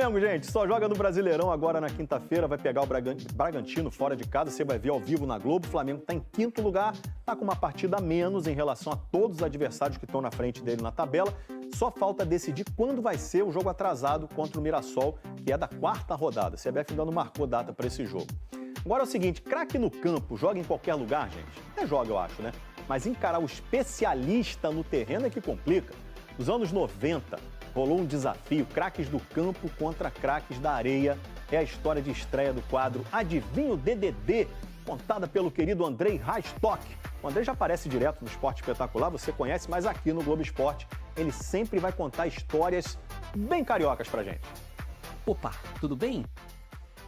Flamengo, gente, só joga no Brasileirão agora na quinta-feira, vai pegar o Bragantino fora de casa, você vai ver ao vivo na Globo. O Flamengo está em quinto lugar, está com uma partida a menos em relação a todos os adversários que estão na frente dele na tabela. Só falta decidir quando vai ser o jogo atrasado contra o Mirassol, que é da quarta rodada. A CBF ainda não marcou data para esse jogo. Agora é o seguinte, craque no campo, joga em qualquer lugar, gente? Até joga, eu acho, né? Mas encarar o especialista no terreno é que complica. Nos anos 90, rolou um desafio, craques do campo contra craques da areia. É a história de estreia do quadro Adivinha o DDD, contada pelo querido Andrei Rastock. O Andrei já aparece direto no Esporte Espetacular, você conhece, mas aqui no Globo Esporte ele sempre vai contar histórias bem cariocas pra gente. Opa, tudo bem?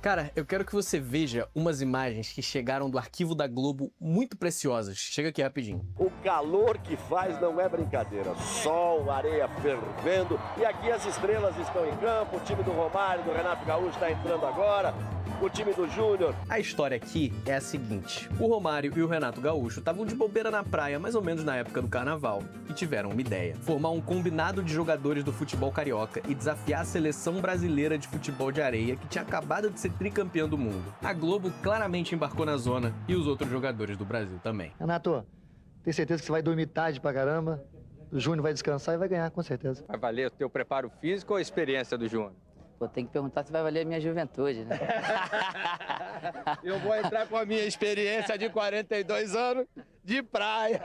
Cara, eu quero que você veja umas imagens que chegaram do arquivo da Globo muito preciosas. Chega aqui rapidinho. O calor que faz não é brincadeira. Sol, areia fervendo. E aqui as estrelas estão em campo. O time do Romário, do Renato Gaúcho está entrando agora. O time do Júnior. A história aqui é a seguinte. O Romário e o Renato Gaúcho estavam de bobeira na praia, mais ou menos na época do carnaval, e tiveram uma ideia. Formar um combinado de jogadores do futebol carioca e desafiar a seleção brasileira de futebol de areia, que tinha acabado de ser tricampeã do mundo. A Globo claramente embarcou na zona e os outros jogadores do Brasil também. Renato, tem certeza que você vai dormir tarde pra caramba? O Júnior vai descansar e vai ganhar, com certeza. Vai valer o teu preparo físico ou a experiência do Júnior? Pô, tem que perguntar se vai valer a minha juventude, né? Eu vou entrar com a minha experiência de 42 anos de praia.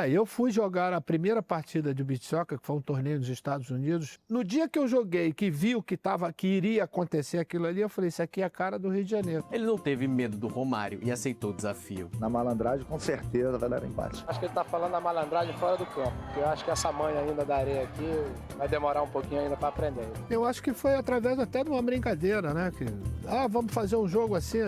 Eu fui jogar a primeira partida de beach soccer, que foi um torneio nos Estados Unidos. No dia que eu joguei, que vi o que iria acontecer aquilo ali, eu falei, isso aqui é a cara do Rio de Janeiro. Ele não teve medo do Romário e aceitou o desafio. Na malandragem, com certeza, vai dar empate. Acho que ele tá falando da malandragem fora do campo, porque eu acho que essa manha ainda da areia aqui vai demorar um pouquinho ainda para aprender. Eu acho que foi através até de uma brincadeira, né? Vamos fazer um jogo assim,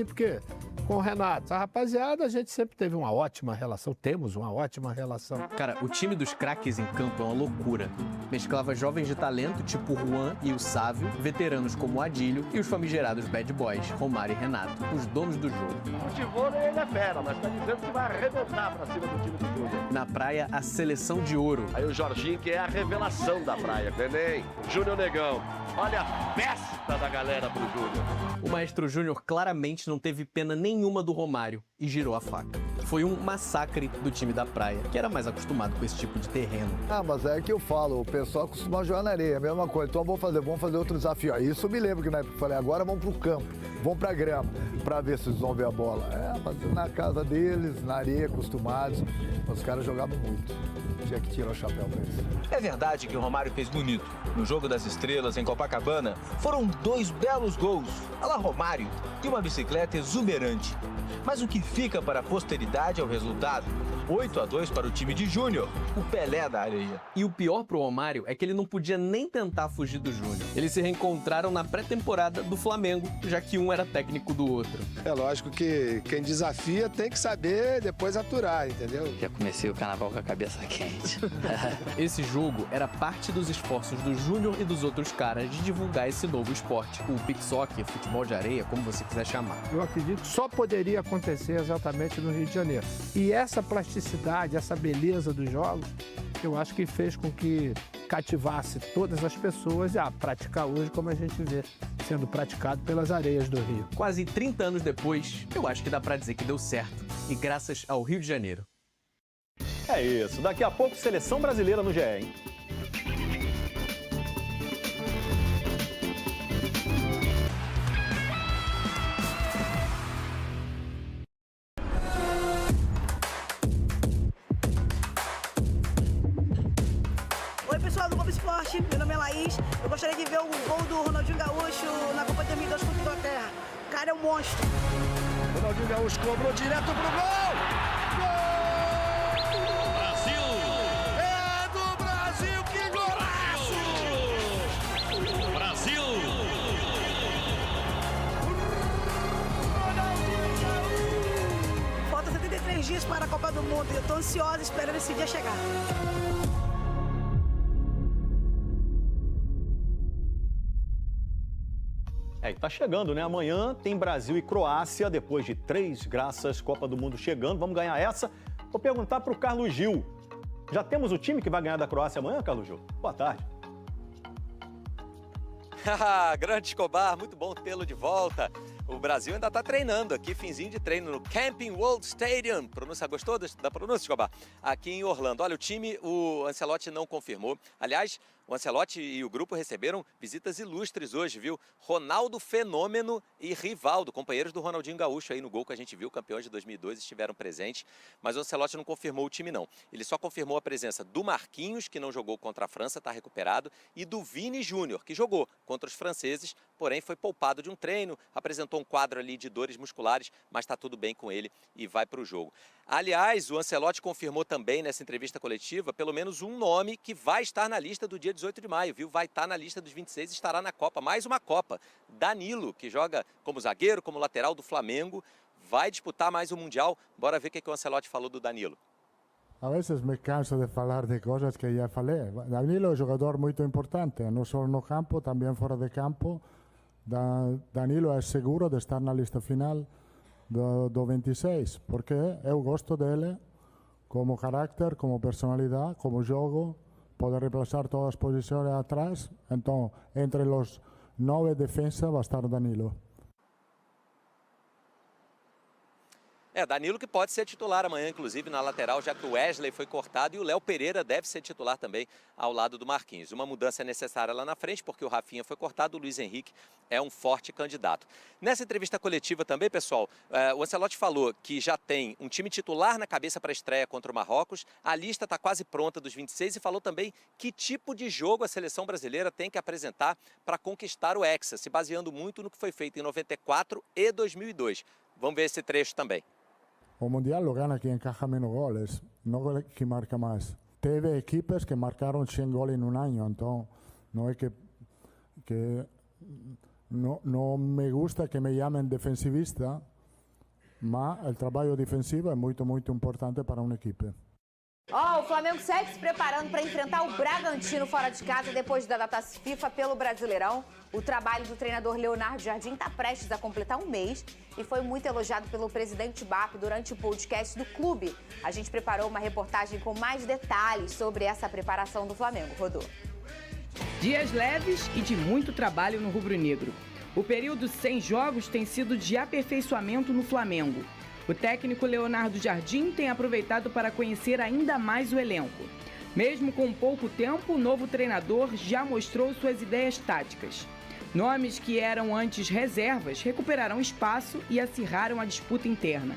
porque com o Renato. A rapaziada, a gente sempre teve uma ótima relação, temos uma ótima relação. Cara, o time dos craques em campo é uma loucura. Mesclava jovens de talento, tipo o Juan e o Sávio, veteranos como o Adílio e os famigerados bad boys, Romário e Renato, os donos do jogo. O futebol ele é fera, mas tá dizendo que vai arrebentar pra cima do time do Júnior. Na praia, a seleção de ouro. Aí o Jorginho, que é a revelação da praia. Neném, Júnior Negão. Olha a festa da galera pro Júnior. O maestro Júnior claramente não teve pena nenhuma do Romário e girou a faca. Foi um massacre do time da praia, que era mais acostumado com esse tipo de terreno. Mas é que eu falo, o pessoal costuma jogar na areia, a mesma coisa. Então vamos fazer outro desafio. Isso eu me lembro que na época eu falei, agora vamos pro campo, vamos pra grama, pra ver se eles vão ver a bola. Mas na casa deles, na areia, acostumados, os caras jogavam muito. Tinha que tirar o chapéu pra eles. É verdade que o Romário fez bonito. No Jogo das Estrelas, em Copacabana, foram 2 belos gols, a la Romário, e uma bicicleta exuberante. Mas o que fica para a posteridade é o resultado. 8-2 para o time de Júnior, o Pelé da areia. E o pior pro Romário é que ele não podia nem tentar fugir do Júnior. Eles se reencontraram na pré-temporada do Flamengo, já que um era técnico do outro. É lógico que quem desafia tem que saber depois aturar, entendeu? Já comecei o carnaval com a cabeça quente. Esse jogo era parte dos esforços do Júnior e dos outros caras de divulgar esse novo esporte, o beach soccer, futebol de areia, como você quiser chamar. Eu acredito que só poderia acontecer exatamente no Rio de Janeiro. E essa plasticidade, essa beleza dos jogos, eu acho que fez com que cativasse todas as pessoas a praticar hoje como a gente vê sendo praticado pelas areias do Rio. Quase 30 anos depois, eu acho que dá pra dizer que deu certo, e graças ao Rio de Janeiro. É isso, daqui a pouco Seleção Brasileira no GE, hein? Oi pessoal do Globo Esporte, meu nome é Laís. Eu gostaria de ver o gol do Ronaldinho Gaúcho na Copa de 2002 contra a Inglaterra. O cara é um monstro. Ronaldinho Gaúcho cobrou direto pro gol! Brasil! É do Brasil, que golaço! Brasil! Falta 73 dias para a Copa do Mundo e eu tô ansiosa esperando esse dia chegar. E tá chegando, né? Amanhã tem Brasil e Croácia, depois de 3 graças, Copa do Mundo chegando. Vamos ganhar essa. Vou perguntar para o Carlos Gil. Já temos o time que vai ganhar da Croácia amanhã, Carlos Gil? Boa tarde. Grande Escobar, muito bom tê-lo de volta. O Brasil ainda está treinando aqui, finzinho de treino no Camping World Stadium. Pronúncia, gostou da pronúncia, Escobar? Aqui em Orlando. Olha, o time, o Ancelotti não confirmou. Aliás, o Ancelotti e o grupo receberam visitas ilustres hoje, viu? Ronaldo Fenômeno e Rivaldo, companheiros do Ronaldinho Gaúcho aí no gol que a gente viu, campeões de 2002, estiveram presentes. Mas o Ancelotti não confirmou o time, não. Ele só confirmou a presença do Marquinhos, que não jogou contra a França, está recuperado, e do Vini Júnior, que jogou contra os franceses, porém foi poupado de um treino, apresentou um quadro ali de dores musculares, mas está tudo bem com ele e vai para o jogo. Aliás, o Ancelotti confirmou também nessa entrevista coletiva pelo menos um nome que vai estar na lista do dia 18 de maio, viu? Vai estar na lista dos 26 e estará na Copa. Mais uma Copa. Danilo, que joga como zagueiro, como lateral do Flamengo, vai disputar mais um Mundial. Bora ver o que o Ancelotti falou do Danilo. A veces me canso de falar de coisas que já falei. Danilo é um jogador muito importante, não só no campo, também fora de campo. Danilo é seguro de estar na lista final do 26, porque eu gosto dele como carácter, como personalidade, como jogo, pode reemplazar todas as posições atrás. Então, entre os 9 defensas vai estar Danilo. Danilo que pode ser titular amanhã, inclusive na lateral, já que o Wesley foi cortado e o Léo Pereira deve ser titular também ao lado do Marquinhos. Uma mudança é necessária lá na frente, porque o Rafinha foi cortado, o Luiz Henrique é um forte candidato. Nessa entrevista coletiva também, pessoal, o Ancelotti falou que já tem um time titular na cabeça para a estreia contra o Marrocos, a lista está quase pronta dos 26 e falou também que tipo de jogo a seleção brasileira tem que apresentar para conquistar o Hexa, se baseando muito no que foi feito em 94 e 2002. Vamos ver esse trecho também. O Mundial lo gana quem encaja menos goles, não quem marca mais. Teve equipes que marcaram 100 goles em um ano, então não é que não me gusta que me chamem defensivista, mas o trabalho defensivo é muito, muito importante para uma equipe. O Flamengo segue se preparando para enfrentar o Bragantino fora de casa depois da data FIFA pelo Brasileirão. O trabalho do treinador Leonardo Jardim está prestes a completar um mês e foi muito elogiado pelo presidente BAP durante o podcast do clube. A gente preparou uma reportagem com mais detalhes sobre essa preparação do Flamengo. Rodou. Dias leves e de muito trabalho no rubro-negro. O período sem jogos tem sido de aperfeiçoamento no Flamengo. O técnico Leonardo Jardim tem aproveitado para conhecer ainda mais o elenco. Mesmo com pouco tempo, o novo treinador já mostrou suas ideias táticas. Nomes que eram antes reservas recuperaram espaço e acirraram a disputa interna.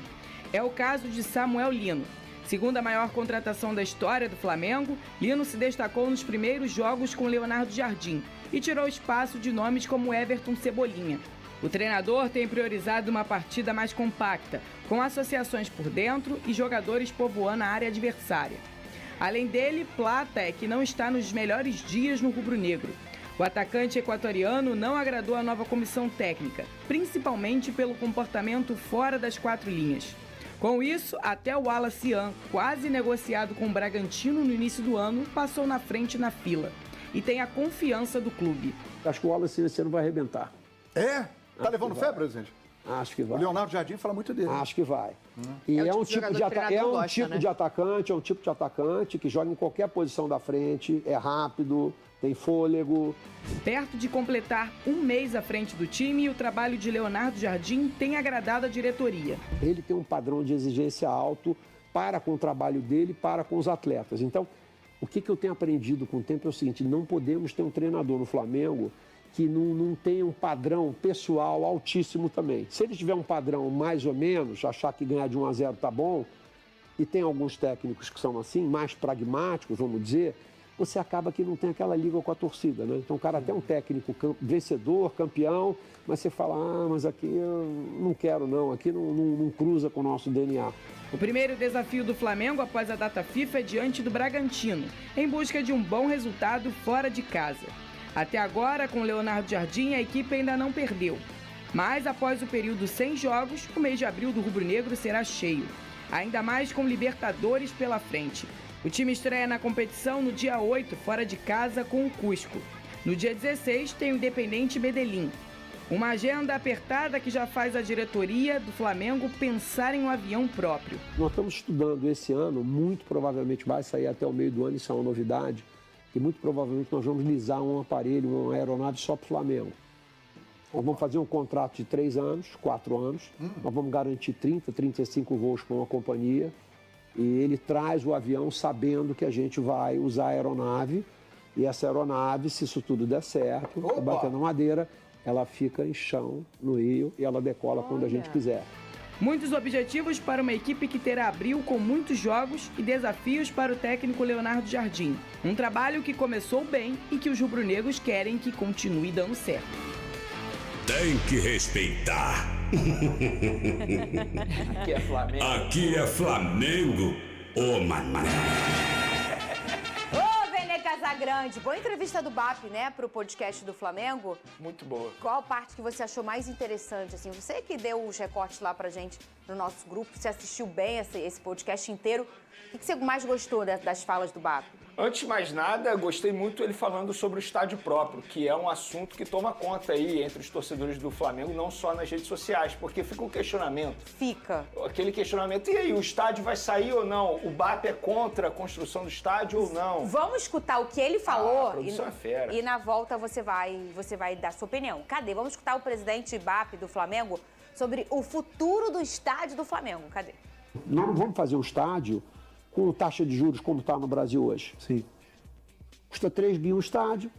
É o caso de Samuel Lino. Segunda maior contratação da história do Flamengo, Lino se destacou nos primeiros jogos com Leonardo Jardim e tirou espaço de nomes como Everton Cebolinha. O treinador tem priorizado uma partida mais compacta, com associações por dentro e jogadores povoando a área adversária. Além dele, Plata é que não está nos melhores dias no rubro-negro. O atacante equatoriano não agradou a nova comissão técnica, principalmente pelo comportamento fora das 4 linhas. Com isso, até o Wallace Ian, quase negociado com o Bragantino no início do ano, passou na frente na fila e tem a confiança do clube. Acho que o Wallace esse ano vai arrebentar. É? Tá levando fé, presidente? Acho que vai. O Leonardo Jardim fala muito dele. Acho que vai. E é um tipo de atacante que joga em qualquer posição da frente, é rápido, tem fôlego. Perto de completar um mês à frente do time, o trabalho de Leonardo Jardim tem agradado a diretoria. Ele tem um padrão de exigência alto para com o trabalho dele, para com os atletas. Então, o que eu tenho aprendido com o tempo é o seguinte, não podemos ter um treinador no Flamengo que não tem um padrão pessoal altíssimo também. Se ele tiver um padrão mais ou menos, achar que ganhar de 1-0 tá bom, e tem alguns técnicos que são assim, mais pragmáticos, vamos dizer, você acaba que não tem aquela liga com a torcida, né? Então o cara até um técnico vencedor, campeão, mas você fala, mas aqui eu não quero não, aqui não cruza com o nosso DNA. O primeiro desafio do Flamengo após a data FIFA é diante do Bragantino, em busca de um bom resultado fora de casa. Até agora, com Leonardo Jardim, a equipe ainda não perdeu. Mas após o período sem jogos, o mês de abril do rubro-negro será cheio. Ainda mais com Libertadores pela frente. O time estreia na competição no dia 8, fora de casa, com o Cusco. No dia 16, tem o Independente Medellín. Uma agenda apertada que já faz a diretoria do Flamengo pensar em um avião próprio. Nós estamos estudando esse ano, muito provavelmente vai sair até o meio do ano, isso é uma novidade, e muito provavelmente nós vamos lisar um aparelho, uma aeronave só para o Flamengo. Nós vamos fazer um contrato de 3 anos, 4 anos, nós vamos garantir 30, 35 voos para uma companhia, e ele traz o avião sabendo que a gente vai usar a aeronave, e essa aeronave, se isso tudo der certo, batendo madeira, ela fica em chão no Rio e ela decola quando a gente quiser. Muitos objetivos para uma equipe que terá abril com muitos jogos e desafios para o técnico Leonardo Jardim. Um trabalho que começou bem e que os rubro-negros querem que continue dando certo. Tem que respeitar. Aqui é Flamengo. Aqui é Flamengo, ô mané. Ô, Vene Casagrande, boa entrevista do BAP, né, pro podcast do Flamengo. Muito boa. Qual parte que você achou mais interessante, assim? Você que deu os recortes lá pra gente no nosso grupo, você assistiu bem esse podcast inteiro. O que você mais gostou das falas do BAP? Antes de mais nada, gostei muito ele falando sobre o estádio próprio, que é um assunto que toma conta aí entre os torcedores do Flamengo, não só nas redes sociais, porque fica um questionamento. Fica. Aquele questionamento, e aí, o estádio vai sair ou não? O BAP é contra a construção do estádio ou não? Vamos escutar o que ele falou a produção é fera. E na volta você vai dar sua opinião. Cadê? Vamos escutar o presidente BAP do Flamengo sobre o futuro do estádio do Flamengo. Cadê? Nós não vamos fazer um estádio com taxa de juros como está no Brasil hoje. Sim. Custa 3 bi um estádio,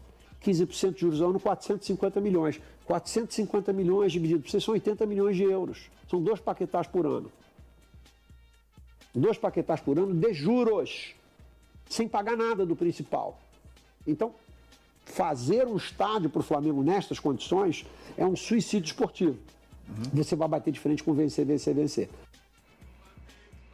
15% de juros ao ano, 450 milhões. 450 milhões dividido por 6 são 80 milhões de euros. São 2 paquetás por ano. 2 paquetás por ano de juros, sem pagar nada do principal. Então, fazer um estádio para o Flamengo nestas condições é um suicídio esportivo. Você vai bater de frente com vencer, vencer, vencer.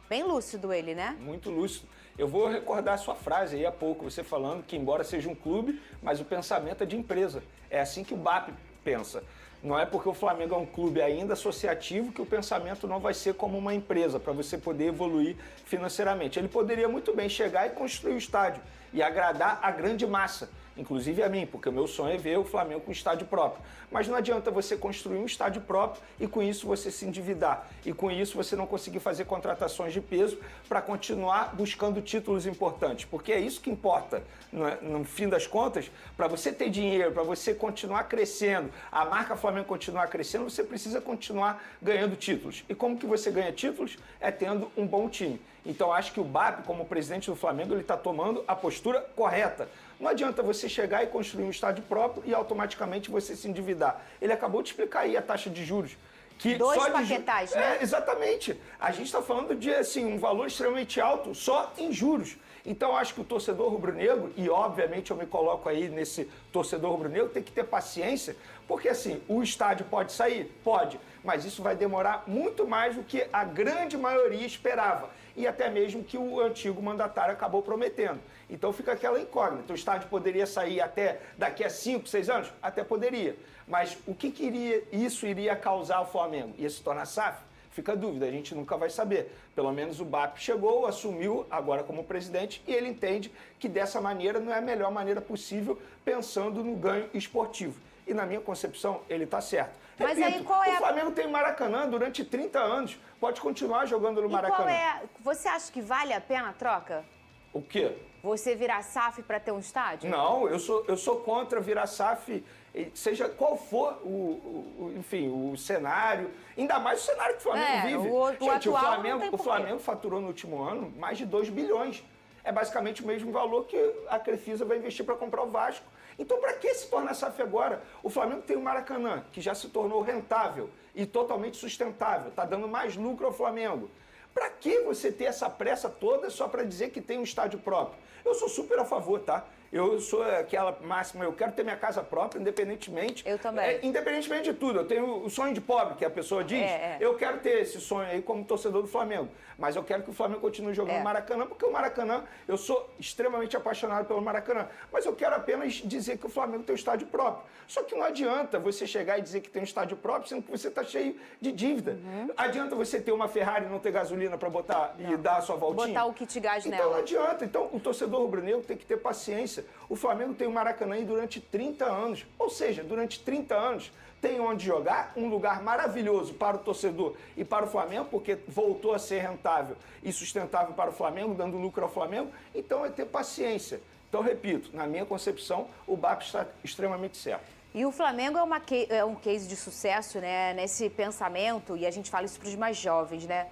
Bem lúcido ele, né? Muito lúcido. Eu vou recordar a sua frase aí há pouco, você falando que embora seja um clube, mas o pensamento é de empresa. É assim que o BAP pensa. Não é porque o Flamengo é um clube ainda associativo que o pensamento não vai ser como uma empresa, para você poder evoluir financeiramente. Ele poderia muito bem chegar e construir o estádio e agradar a grande massa, inclusive a mim, porque o meu sonho é ver o Flamengo com estádio próprio. Mas não adianta você construir um estádio próprio e com isso você se endividar. E com isso você não conseguir fazer contratações de peso para continuar buscando títulos importantes. Porque é isso que importa, no fim das contas, para você ter dinheiro, para você continuar crescendo, a marca Flamengo continuar crescendo, você precisa continuar ganhando títulos. E como que você ganha títulos? É tendo um bom time. Então acho que o BAP, como presidente do Flamengo, ele está tomando a postura correta. Não adianta você chegar e construir um estádio próprio e automaticamente você se endividar. Ele acabou de explicar aí a taxa de juros. Que 2 só paquetais, né? Exatamente. A gente está falando de assim, um valor extremamente alto só em juros. Então, acho que o torcedor rubro-negro, e obviamente eu me coloco aí nesse torcedor rubro-negro, tem que ter paciência, porque assim, o estádio pode sair? Pode, mas isso vai demorar muito mais do que a grande maioria esperava, e até mesmo que o antigo mandatário acabou prometendo. Então fica aquela incógnita, o estádio poderia sair até daqui a 5, 6 anos? Até poderia, mas o que isso iria causar ao Flamengo? Ia se tornar SAF? Fica a dúvida, a gente nunca vai saber. Pelo menos o BAP chegou, assumiu agora como presidente e ele entende que dessa maneira não é a melhor maneira possível, pensando no ganho esportivo. E na minha concepção, ele está certo. Mas Repito, aí qual é o Flamengo tem Maracanã durante 30 anos, pode continuar jogando no Maracanã. Você acha que vale a pena a troca? O quê? Você virar SAF para ter um estádio? Não, eu sou contra virar SAF, seja qual for enfim, o cenário, ainda mais o cenário que o Flamengo vive. Gente, o Flamengo faturou no último ano mais de 2 bilhões. É basicamente o mesmo valor que a Crefisa vai investir para comprar o Vasco. Então, para que se tornar SAF agora? O Flamengo tem o Maracanã, que já se tornou rentável e totalmente sustentável, está dando mais lucro ao Flamengo. Para que você ter essa pressa toda só para dizer que tem um estádio próprio? Eu sou super a favor, tá? Eu sou aquela máxima, eu quero ter minha casa própria, independentemente. Eu também. Independentemente de tudo. Eu tenho o sonho de pobre, que a pessoa diz. Eu quero ter esse sonho aí como torcedor do Flamengo. Mas eu quero que o Flamengo continue jogando no Maracanã, porque o Maracanã, eu sou extremamente apaixonado pelo Maracanã. Mas eu quero apenas dizer que o Flamengo tem um estádio próprio. Só que não adianta você chegar e dizer que tem um estádio próprio, sendo que você está cheio de dívida. Adianta você ter uma Ferrari e não ter gasolina para botar e dar a sua voltinha? Botar o kit gás nela. Então não adianta. Então o torcedor rubro-negro tem que ter paciência. O Flamengo tem o Maracanã aí durante 30 anos. Ou seja, durante 30 anos, tem onde jogar, um lugar maravilhoso para o torcedor e para o Flamengo, porque voltou a ser rentável e sustentável para o Flamengo, dando lucro ao Flamengo, então é ter paciência. Então, repito, na minha concepção, o BAP está extremamente certo. E o Flamengo é um case de sucesso, né, nesse pensamento, e a gente fala isso para os mais jovens, né?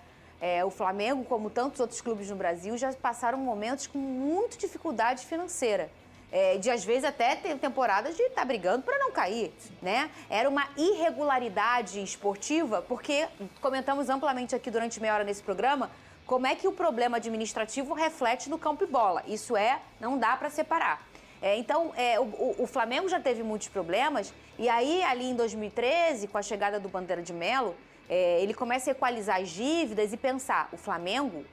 O Flamengo, como tantos outros clubes no Brasil, já passaram momentos com muita dificuldade financeira. De às vezes até ter temporadas de estar brigando para não cair, né? Era uma irregularidade esportiva, porque comentamos amplamente aqui durante meia hora nesse programa como é que o problema administrativo reflete no campo e bola. Isso não dá para separar. Então, o Flamengo já teve muitos problemas e aí ali em 2013, com a chegada do Bandeira de Melo, ele começa a equalizar as dívidas e pensar, o Flamengo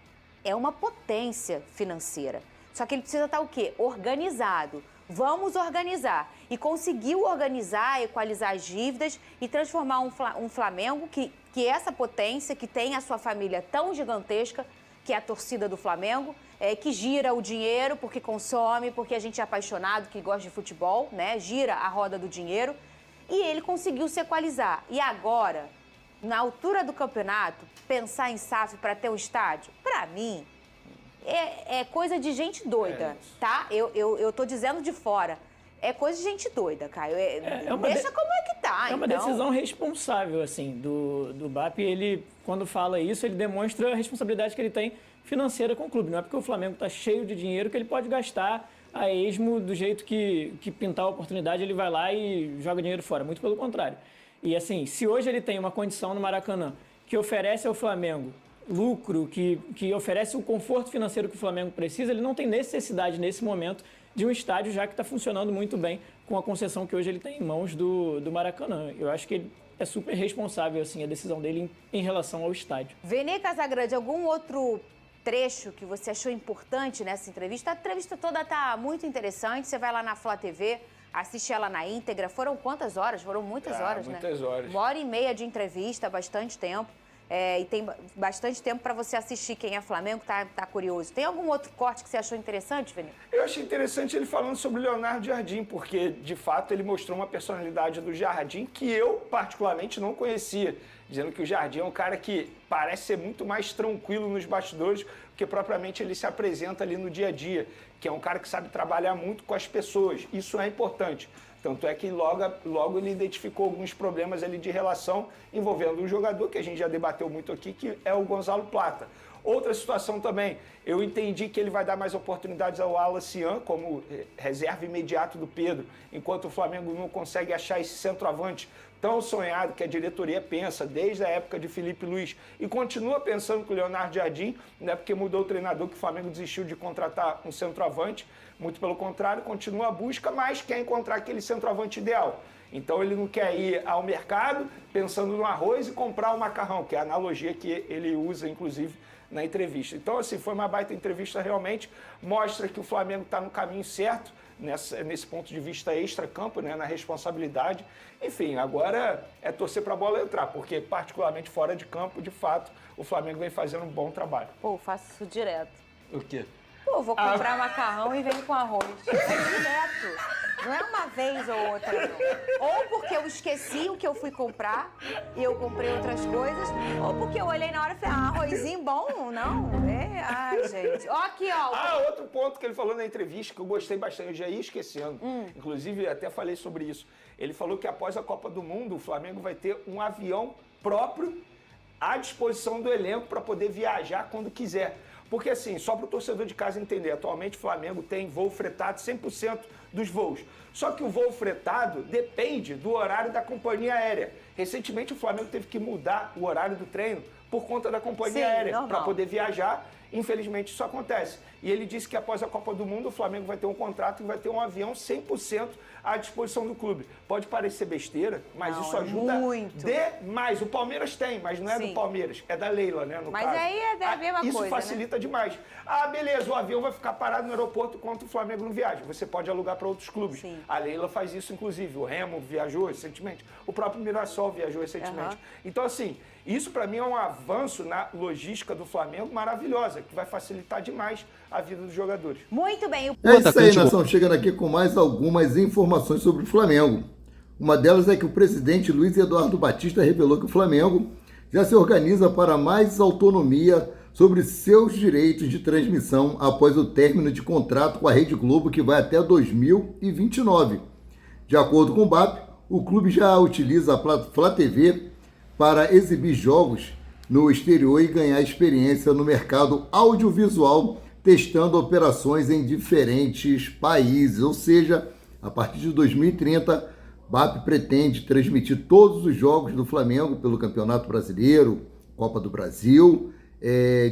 é uma potência financeira. Só que ele precisa estar o quê? Organizado. Vamos organizar. E conseguiu organizar, equalizar as dívidas e transformar um Flamengo que é essa potência, que tem a sua família tão gigantesca, que é a torcida do Flamengo, que gira o dinheiro porque consome, porque a gente é apaixonado, que gosta de futebol, né? Gira a roda do dinheiro. E ele conseguiu se equalizar. E agora, na altura do campeonato, pensar em SAF para ter um estádio, para mim... É coisa de gente doida, tá? Eu tô dizendo de fora. É coisa de gente doida, Caio. Deixa como é que tá, É uma decisão responsável, assim, do BAP. Ele, quando fala isso, ele demonstra a responsabilidade que ele tem financeira com o clube. Não é porque o Flamengo tá cheio de dinheiro que ele pode gastar a esmo do jeito que pintar a oportunidade, ele vai lá e joga dinheiro fora. Muito pelo contrário. E, assim, se hoje ele tem uma condição no Maracanã que oferece ao Flamengo lucro, que oferece o conforto financeiro que o Flamengo precisa, ele não tem necessidade nesse momento de um estádio, já que está funcionando muito bem com a concessão que hoje ele tem em mãos do Maracanã. Eu acho que ele é super responsável, assim, a decisão dele em relação ao estádio. Vene Casagrande, algum outro trecho que você achou importante nessa entrevista? A entrevista toda está muito interessante, você vai lá na Flá TV, assiste ela na íntegra. Foram quantas horas? Foram muitas horas, né? Muitas horas. 1h30 de entrevista, bastante tempo. E tem bastante tempo para você assistir. Quem é Flamengo tá curioso. Tem algum outro corte que você achou interessante, Vene? Eu achei interessante ele falando sobre o Leonardo Jardim, porque, de fato, ele mostrou uma personalidade do Jardim que eu, particularmente, não conhecia. Dizendo que o Jardim é um cara que parece ser muito mais tranquilo nos bastidores, porque propriamente ele se apresenta ali no dia a dia, que é um cara que sabe trabalhar muito com as pessoas. Isso é importante. Tanto é que logo ele identificou alguns problemas ali de relação envolvendo um jogador, que a gente já debateu muito aqui, que é o Gonzalo Plata. Outra situação também, eu entendi que ele vai dar mais oportunidades ao Wallace Yan como reserva imediato do Pedro, enquanto o Flamengo não consegue achar esse centroavante tão sonhado que a diretoria pensa desde a época de Felipe Luiz e continua pensando com o Leonardo Jardim, não é porque mudou o treinador que o Flamengo desistiu de contratar um centroavante, muito pelo contrário, continua a busca, mas quer encontrar aquele centroavante ideal. Então ele não quer ir ao mercado pensando no arroz e comprar o macarrão, que é a analogia que ele usa, inclusive, na entrevista. Então, assim, foi uma baita entrevista realmente, mostra que o Flamengo está no caminho certo, nesse ponto de vista extra-campo, né, na responsabilidade. Enfim, agora é torcer para a bola entrar, porque particularmente fora de campo, de fato, o Flamengo vem fazendo um bom trabalho. Pô, faço isso direto. O quê? Pô, vou comprar macarrão e venho com arroz. É direto. Não é uma vez ou outra, não. Ou porque eu esqueci o que eu fui comprar e eu comprei outras coisas, ou porque eu olhei na hora e falei, arrozinho bom, não? Ai, gente. Ó, aqui, ó. Outro ponto que ele falou na entrevista que eu gostei bastante, eu já ia esquecendo. Inclusive, até falei sobre isso. Ele falou que após a Copa do Mundo, o Flamengo vai ter um avião próprio à disposição do elenco para poder viajar quando quiser. Porque assim, só para o torcedor de casa entender, atualmente o Flamengo tem voo fretado 100% dos voos. Só que o voo fretado depende do horário da companhia aérea. Recentemente o Flamengo teve que mudar o horário do treino por conta da companhia aérea, para poder viajar. Infelizmente isso acontece. E ele disse que após a Copa do Mundo o Flamengo vai ter um contrato e vai ter um avião 100% à disposição do clube. Pode parecer besteira, mas isso ajuda demais. O Palmeiras tem, mas não é do Palmeiras, é da Leila, né, no mas caso. Aí é da mesma coisa, isso facilita demais. Ah, beleza, o avião vai ficar parado no aeroporto enquanto o Flamengo não viaja. Você pode alugar para outros clubes. Sim. A Leila faz isso, inclusive. O Remo viajou recentemente. O próprio Mirassol viajou recentemente. Então, assim, isso para mim é um avanço na logística do Flamengo maravilhosa, que vai facilitar demais a vida dos jogadores. Muito bem. É isso aí, nação. Chegando aqui com mais algumas informações sobre o Flamengo. Uma delas é que o presidente Luiz Eduardo Batista revelou que o Flamengo já se organiza para mais autonomia sobre seus direitos de transmissão após o término de contrato com a Rede Globo, que vai até 2029. De acordo com o BAP, o clube já utiliza a Flá TV para exibir jogos no exterior e ganhar experiência no mercado audiovisual, testando operações em diferentes países. Ou seja, a partir de 2030, BAP pretende transmitir todos os jogos do Flamengo pelo Campeonato Brasileiro, Copa do Brasil,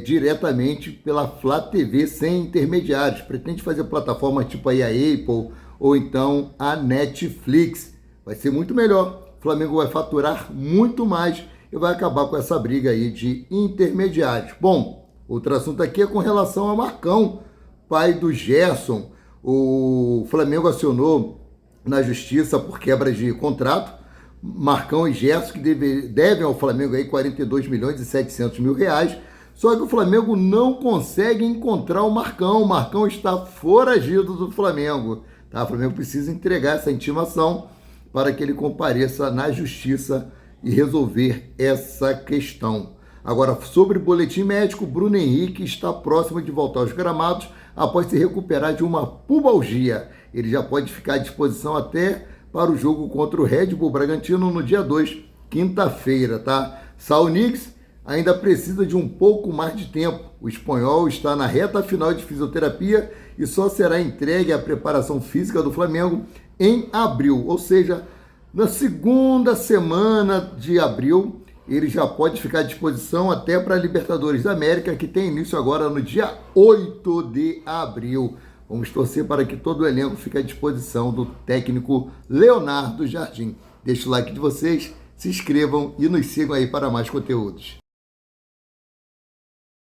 diretamente pela Flá TV, sem intermediários. Pretende fazer plataforma tipo aí a Apple ou então a Netflix. Vai ser muito melhor. O Flamengo vai faturar muito mais e vai acabar com essa briga aí de intermediários. Bom, outro assunto aqui é com relação ao Marcão, pai do Gerson. O Flamengo acionou na justiça por quebra de contrato. Marcão e Gerson, que devem ao Flamengo aí 42 milhões e 700 mil reais. Só que o Flamengo não consegue encontrar o Marcão. O Marcão está foragido do Flamengo. Tá? O Flamengo precisa entregar essa intimação para que ele compareça na justiça e resolver essa questão. Agora, sobre o boletim médico, Bruno Henrique está próximo de voltar aos gramados após se recuperar de uma pubalgia. Ele já pode ficar à disposição até para o jogo contra o Red Bull Bragantino no dia 2, quinta-feira, tá? Saul Niguez ainda precisa de um pouco mais de tempo. O espanhol está na reta final de fisioterapia e só será entregue à preparação física do Flamengo em abril, ou seja, na segunda semana de abril, ele já pode ficar à disposição até para a Libertadores da América, que tem início agora no dia 8 de abril. Vamos torcer para que todo o elenco fique à disposição do técnico Leonardo Jardim. Deixe o like de vocês, se inscrevam e nos sigam aí para mais conteúdos.